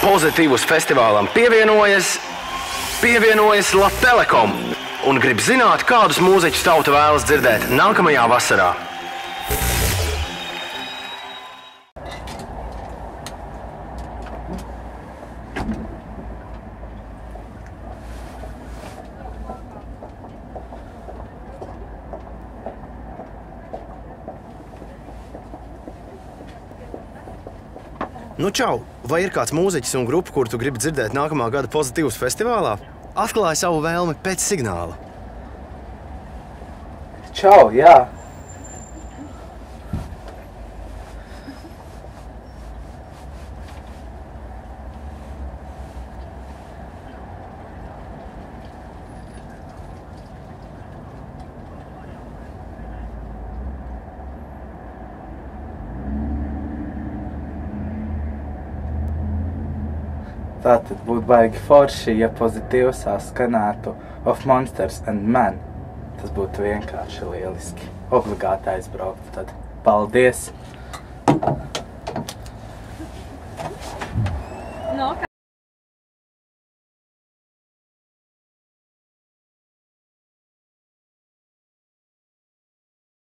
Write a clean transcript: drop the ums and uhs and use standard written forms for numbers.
Pozitīvus festivālam pievienojas Latelekom un grib zināt, kādus mūziķus tauta vēlas dzirdēt nākamajā vasarā. Nu čau, vai ir kāds mūziķis un grupa, kur tu gribi dzirdēt nākamā gada Pozitīvus festivālā? Atklāj savu vēlmi pēc signāla. Čau, jā. Tātad būtu baigi forši, ja Pozitīvs skanētu Of Monsters and Men. Tas būtu vienkārši lieliski. Obligāti aizbraukt tad. Paldies!